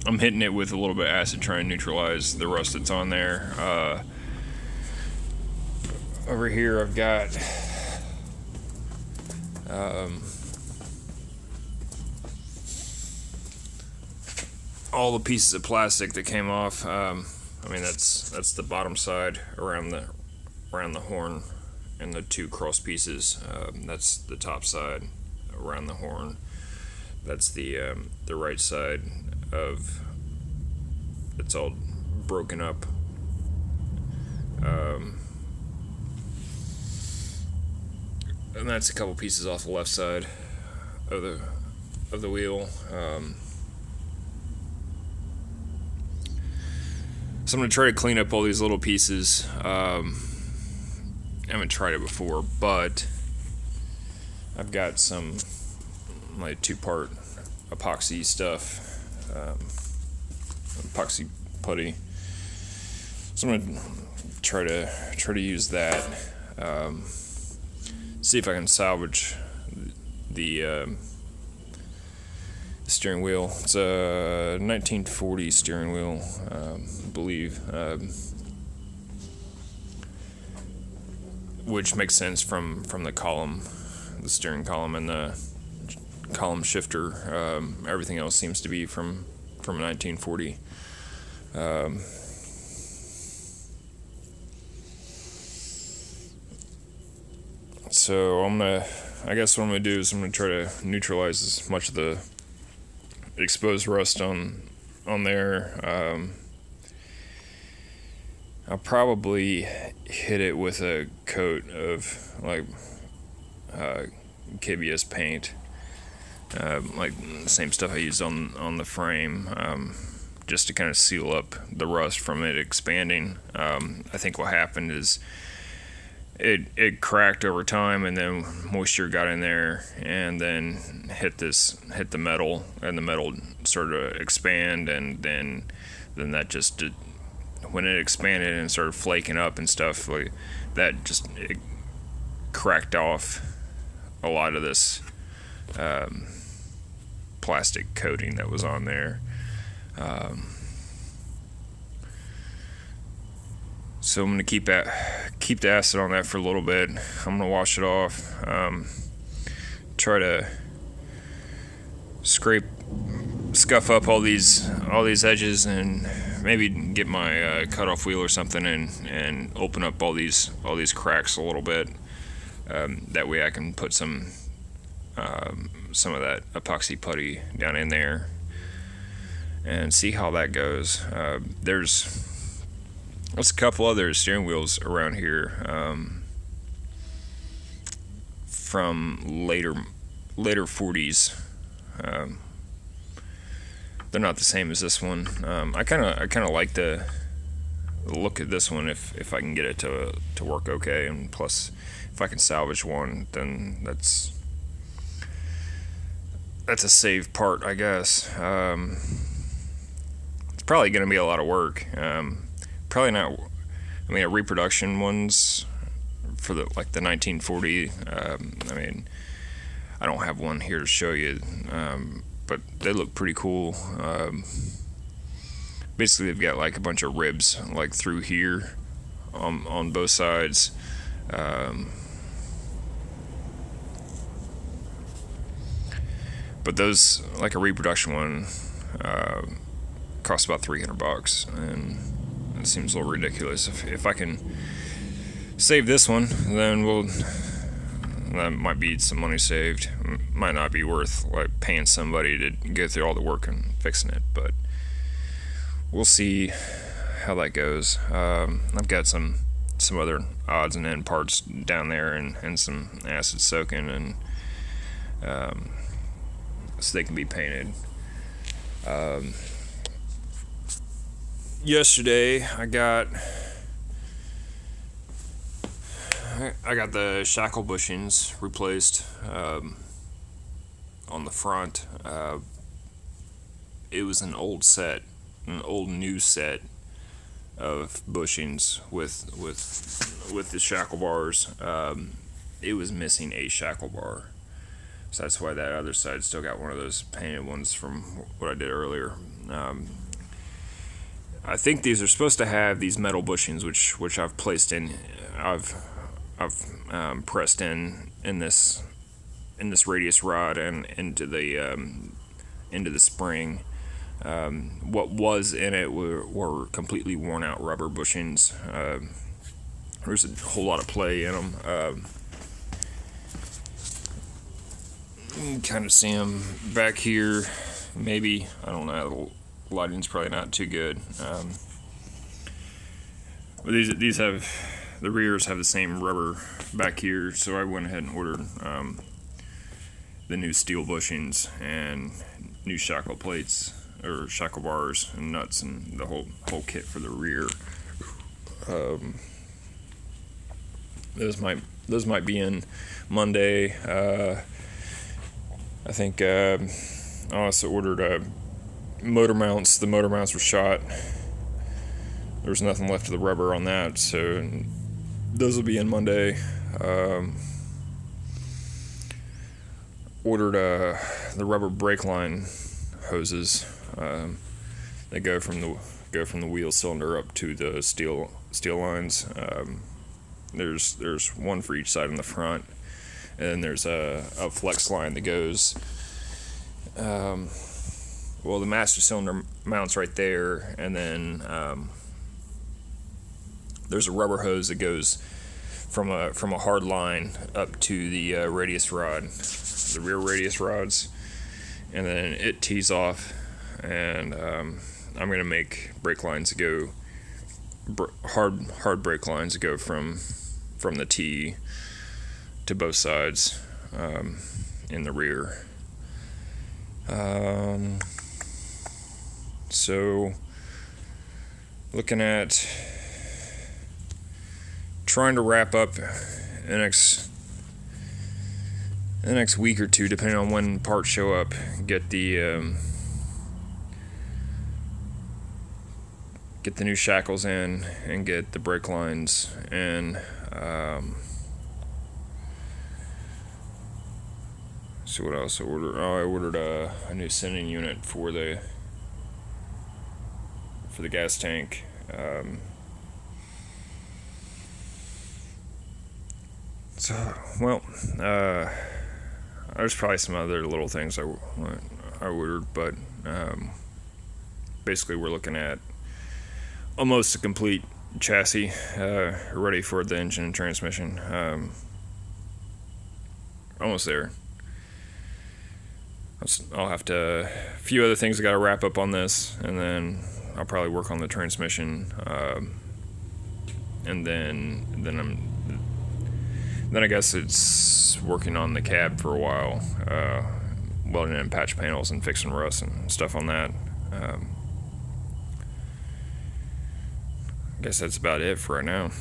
I'm hitting it with a little bit of acid, trying to neutralize the rust that's on there. Over here I've got all the pieces of plastic that came off. I mean, that's the bottom side around the horn, and the two cross pieces. That's the top side around the horn. That's the right side of. It's all broken up. And that's a couple pieces off the left side of the wheel. So I'm gonna try to clean up all these little pieces. I haven't tried it before, but I've got some like 2-part epoxy stuff, epoxy putty. So I'm gonna try to use that. See if I can salvage the steering wheel. It's a 1940 steering wheel, I believe, which makes sense from the column, the steering column, and the column shifter. Everything else seems to be from 1940. So I guess what I'm gonna do is I'm gonna try to neutralize as much of the exposed rust on there. I'll probably hit it with a coat of like KBS paint, like the same stuff I used on the frame, just to kind of seal up the rust from it expanding. I think what happened is it cracked over time, and then moisture got in there and then hit the metal, and the metal started to expand, and then that just did, when it expanded and started flaking up and stuff like that, just it cracked off a lot of this plastic coating that was on there. So I'm gonna keep the acid on that for a little bit. I'm gonna wash it off. Try to scuff up all these edges, and maybe get my cutoff wheel or something, and open up all these cracks a little bit. That way I can put some of that epoxy putty down in there and see how that goes. There's a couple other steering wheels around here from later 40s. They're not the same as this one. I kind of like the look at this one if I can get it to work okay, and plus if I can salvage one, then that's a save part, I guess. It's probably going to be a lot of work. Probably not. I mean, a reproduction ones for the 1940. I mean, I don't have one here to show you, but they look pretty cool. Basically, they've got like a bunch of ribs like through here on both sides. But those, like a reproduction one, costs about $300, and it seems a little ridiculous. If I can save this one, then that might be some money saved. Might not be worth like paying somebody to go through all the work and fixing it, but we'll see how that goes. I've got some other odds and end parts down there, and some acid soaking, and so they can be painted. Yesterday I got the shackle bushings replaced on the front. It was an old new set of bushings with the shackle bars. It was missing a shackle bar. So that's why that other side still got one of those painted ones from what I did earlier. I think these are supposed to have these metal bushings, which I've placed in. I've pressed in this radius rod and into the spring. What was in it were completely worn out rubber bushings. There's a whole lot of play in them. You can kind of see them back here. Maybe, I don't know. The lighting's probably not too good. But these have, the rears have the same rubber back here, so I went ahead and ordered the new steel bushings and new shackle plates or shackle bars and nuts and the whole kit for the rear. Those might be in Monday. I think I also ordered motor mounts. The motor mounts were shot. There was nothing left of the rubber on that, so those will be in Monday. Ordered the rubber brake line hoses. They go from the wheel cylinder up to the steel lines. There's one for each side in the front, and then there's a flex line that goes. Well, the master cylinder mounts right there, and then there's a rubber hose that goes from a hard line up to the radius rod, the rear radius rods, and then it tees off, and I'm gonna make brake lines that go hard brake lines that go from the T to both sides in the rear. So looking at trying to wrap up the next week or two, depending on when parts show up, get the new shackles in and get the brake lines in. See what else I ordered. I ordered a new sending unit for the gas tank. There's probably some other little things I ordered, but basically we're looking at almost a complete chassis ready for the engine and transmission. Almost there. I'll have to, a few other things I got to wrap up on this, and then I'll probably work on the transmission, and then I guess it's working on the cab for a while, welding in patch panels and fixing rust and stuff on that. I guess that's about it for right now.